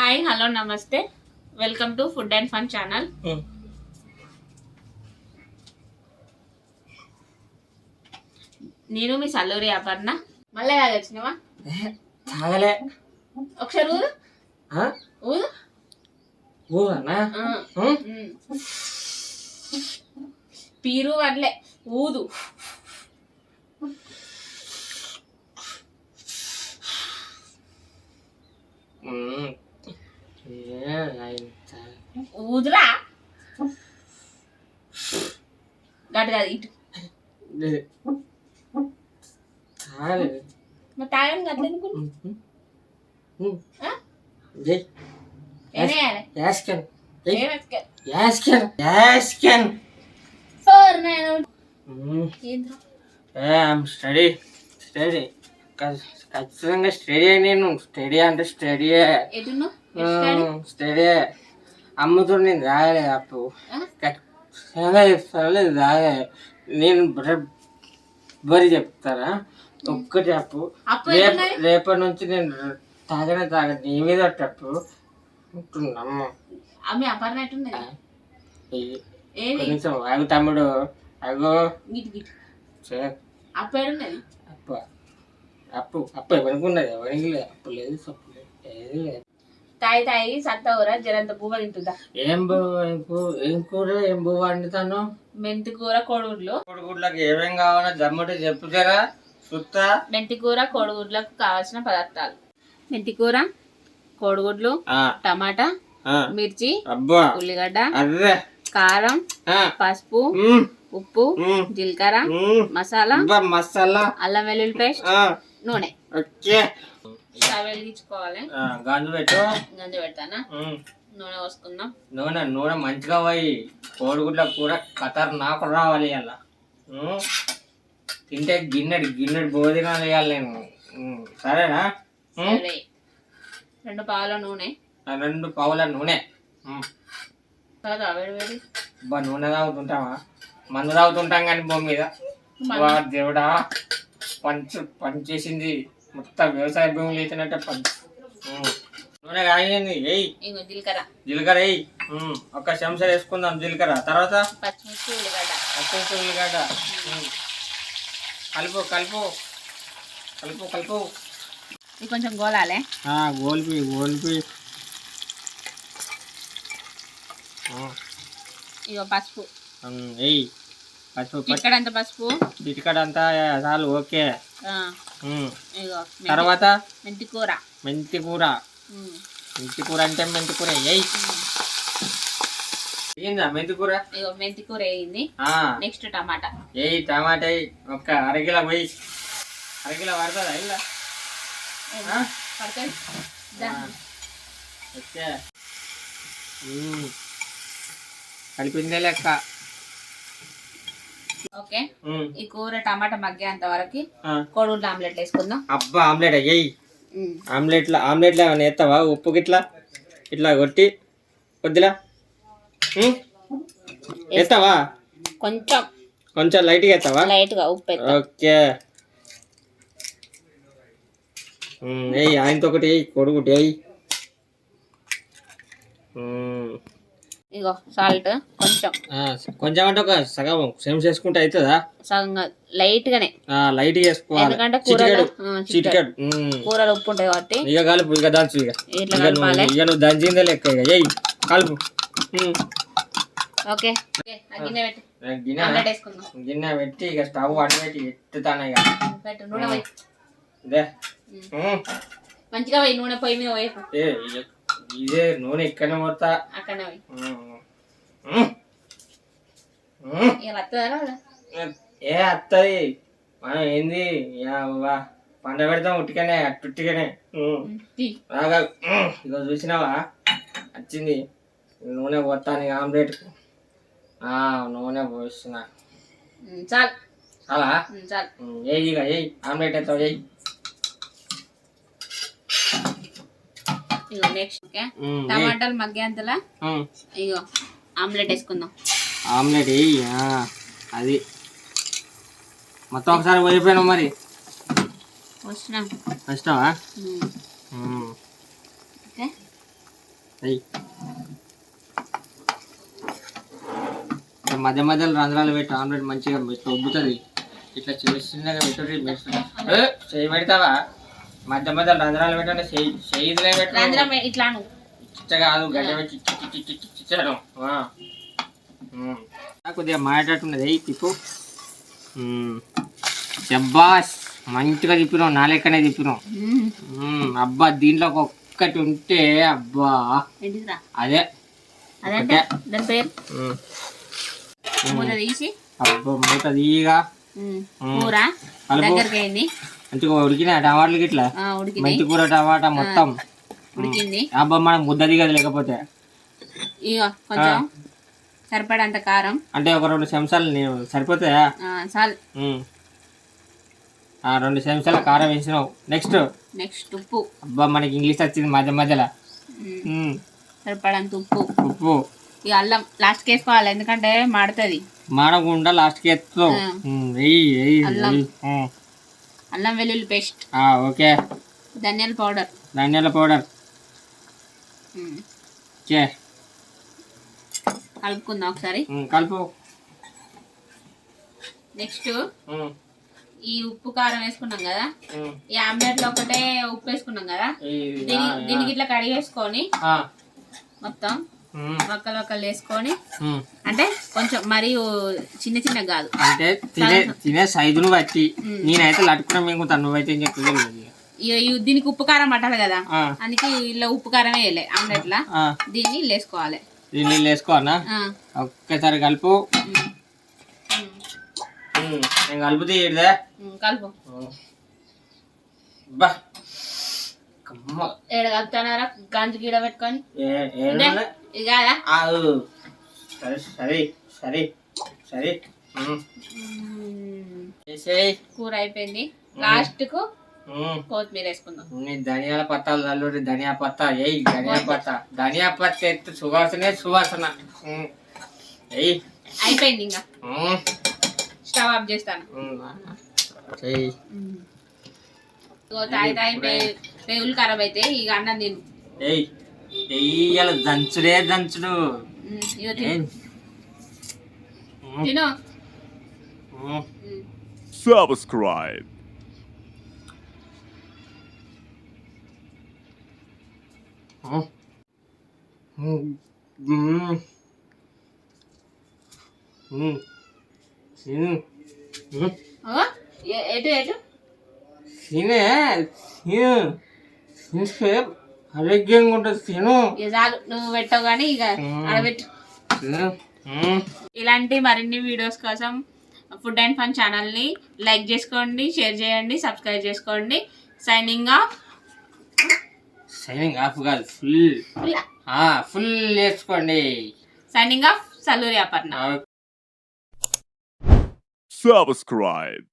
Hi hello నమస్తే welcome to food and fun channel. నేను మీ సల్లూరి అపర్ణ. మళ్ళీ తాగొచ్చినవా? తాగలే. ఒకసారి ఊదు ఊదు ఊదన్నా పీరు వడ్లే ఊదు. ఊదురా గట్టు కాదు ఇటు మరి తాగని గట్ల ఖచ్చితంగా స్టడీ. నేను స్టడీ అంటే స్టడీ అమ్ముతుడు. నేను రాగలే అప్పు సరలేదు రాగలే. నేను బరి చెప్తారా ఒక్కటి అప్పు. రేపటి నుంచి నేను తాగ నీ మీద అప్పు కొంచెం అగు తమ్ముడు అగో అప్పు అప్పు అప్పు ఎవరికున్నది? ఎవరికి లేదు. అప్పు లేదు సప్పు లేదు ఏది లేదు. తాయి తాయి సత్తవురా జరంత బువ్వ తింటుందా? ఏం కూర ఏం బువ్వ వండుతాను? మెంతి కూర కోడిగుడ్లు. కోడిగుడ్లకు ఏమేం కావాలో జమ్ముంటే చెప్పుతారా సుత్తా? మెంతి కూర కోడిగుడ్లకు కావాల్సిన పదార్థాలు: మెంతి కూర, కోడిగుడ్లు, టమాటా, మిర్చి, ఉల్లిగడ్డ, కారం, పసుపు, ఉప్పు, జీలకర్ర, మసాలా, అల్లం వెల్లుల్లి పేస్ట్, నూనె. వెలిగించుకోవాలి. గంజు పెట్టు. గంజు పెడతానా? నూనె పోసుకుందాం. నూనె మంచిగా పోయి కోడిగుడ్ల కూర కతర్ నాకు రావాలి. అలా తింటే గిన్నెడు భోజనాలు వేయాలి నేను. సరేనా? 2 పావుల నూనె. 2 పావుల నూనె. వేడి నూనె తాగుతుంటావా? మందు తాగుతుంటాం కానీ భూమి మీద. దేవుడా పనిచేసింది మొత్తం వ్యవసాయ భూములు వేసినట్టే పని. నూనె కాగింది. జీలకర్ర వేయి. 1 చెంచా వేసుకుందాం జీలకర్ర. తర్వాత పచ్చిమిర్చి ఉల్లిగడ్డ. కలుపు కలుపు కలుపు కలుపు. ఇది కొంచెం గోలాలే. గోల్పి ఇగో పసుపు వేయి. పసుపు చిటికడంత పసుపు. చిటికడంతా చాలు. ఓకే. ఇగో తర్వాత మెంతి కూర అంటే మెంతి కూర వేయి. మెంతి కూర. ఇగో మెంతి కూర వేయింది. నెక్స్ట్ టమాటా వేయి. టమాటా 1 అరకిలో పోయి. అరకిలో పడుతుందా? ఇలా కలిపిందే లెక్క. ఓకే. ఈ కూర టమాటా మగ్గేంత వరకు కోడిగుడ్లు ఆమ్లెట్ వేసుకుందాం. అబ్బా ఆమ్లెట్ అయ్యి. ఆమ్లెట్లో ఏమైనా వేస్తావా? ఉప్పు గిట్లా ఇట్లా కొట్టి కొద్దిలా వేస్తావా? కొంచెం లైట్గా వేస్తావా? లైట్గా ఉప్పు. ఓకే. ఆయనతో ఒకటి కొడుగుడ్డు వేయి. ఇగో సాల్ట్ కొంచెం అంటే 1 సగం సేమ్ చేసుకుంటే అవుతుందా? సగంగా లైట్గానే వేసుకోవాలి. ఎందుకంటే కూరలో ఉప్పు ఉంటాయి కాబట్టి. ఇక కలుపు. ఇక దంచు. ఇక నువ్వు దంచిందే లెక్క. ఇక వేయి కలుపు. ఓకే. గిన్నె పెట్టి ఇక స్టవ్ అటు పెట్టి ఎత్తుతాను. ఇక మంచిగా పోయి నూనె పొయ్యి మీద పోయి. ఇదే నూనె ఇక్కడనే పోతా. అక్కడనే అత్తది. మనం ఏంది పండ పెడతాం ఉట్టికనే అట్టుట్టికనే. ఇక చూసినావా వచ్చింది. నూనె పోతాను. ఆమ్లెట్ నూనె పోస్తున్నా. చాలా వేయి. ఇక వేయి. ఆమ్లెట్ అయితే వేయి. ఇగో నెక్స్ట్ టమాటాలు మగ్గేంతలా ఇగో ఆమ్లెట్ వేసుకుందాం. ఆమ్లెట్ అది మొత్తం ఒకసారి పోయిపోయినావు. మరి వచ్చినావా? అయ్యి మధ్య మధ్యలో రంధ్రాలు పెట్టి ఆమ్లెట్ మంచిగా ఇట్లా ఉబ్బుతుంది. ఇట్లా చిన్న చిన్నగా పెట్టి చేయి పెడతావా? మధ్య మధ్యలో రంధ్రాలు పెట్టాలి. చేయిలే పెట్టి ఇట్లా కాదు గడ్డ పెట్టి ఇచ్చాను. కొద్దిగా మాడేటట్టున్నది తిప్పు. అబ్బాస్ మంచిగా తిప్పినాం, నా లెక్కనే తిప్పినాం. అబ్బా దీంట్లో ఒక్కటి ఉంటే అబ్బా అదే తీసి అబ్బా మూత తీయగా మంచిగా ఉడికినా టమాటాలు గిట్లా మంచి కూర టమాటా మొత్తం ఉడికింది. అబ్బా మనం ముద్ద దిగదు లేకపోతే. ఇగో కొంచెం సరిపడంత కారం అంటే ఒక 2 చెంచాలు సరిపోతాయా? 2 చెంచాల కారం వేసినావు. నెక్స్ట్ ఉప్పు. అబ్బా మనకి ఇంగ్లీష్ వచ్చింది మధ్య మధ్యలో. సరిపడంత ఉప్పు. ఉప్పు ఇక అల్లం లాస్ట్కి వేసుకోవాలి, ఎందుకంటే మాడుతుంది. మాడకుండా లాస్ట్కి వేస్తావు. అల్లం వెల్లుల్లి పేస్ట్. ఓకే. ధనియాల పౌడర్. కలుపుకుందాం ఒకసారి. కలుపు. నెక్స్ట్ ఈ ఉప్పు కారం వేసుకున్నాం కదా, ఈ ఆమ్లెట్ లో ఒకటే ఉప్పు వేసుకున్నాం కదా, దీనికి ఇట్లా కడిగేసుకొని మొత్తం వక్కలు వేసుకొని, అంటే కొంచెం మరి చిన్న చిన్న కాదు, అంటే తినే సైజును బట్టి. నేనైతే లట్టుకున్నా మింగుతాను, నువ్వైతే ఏం చెప్తుంది. దీనికి ఉప్పు కారం పట్టాలి కదా, అందుకే ఇలా ఉప్పు కారం వేయలే ఆమ్లెట్ లా. దీన్ని వేసుకోవాలి. దీన్ని వేసుకోవాలా? ఒక్కసారి కలుపు. నేను కలుపుతే కలుపు. ఏడ కలుపుతానారా గంజు గీడ పెట్టుకొని? ఇది కాదా? సరే కూర అయిపోయింది. లాస్ట్ కు కొత్తిమీర వేసుకుందాం. ధనియాల పత్తాలు చల్లుడి. ధనియా పత్తా ధనియా పత్త ఎత్తు సువాసన. అయిపోయింది. ఇంకా స్టవ్ ఆఫ్ చేస్తాను. తాయి పేగులు ఖరాబ్ అయితే ఇక అన్నం తిను. దంచుడు తిను. Subscribe. ఎటు ఆరోగ్యంగా ఉంటుంది. చాలు, నువ్వు పెట్టవు కానీ ఇక ఆడబెట్టు. ఇలాంటి మరిన్ని వీడియోస్ కోసం ఫుడ్ అండ్ ఫన్ ఛానల్ని లైక్ చేసుకోండి, షేర్ చేయండి, సబ్స్క్రైబ్ చేసుకోండి. సైనింగ్ ఆఫ్ కాదు, ఫుల్ వేసుకోండి. Signing off. Salluri Aparna. Subscribe.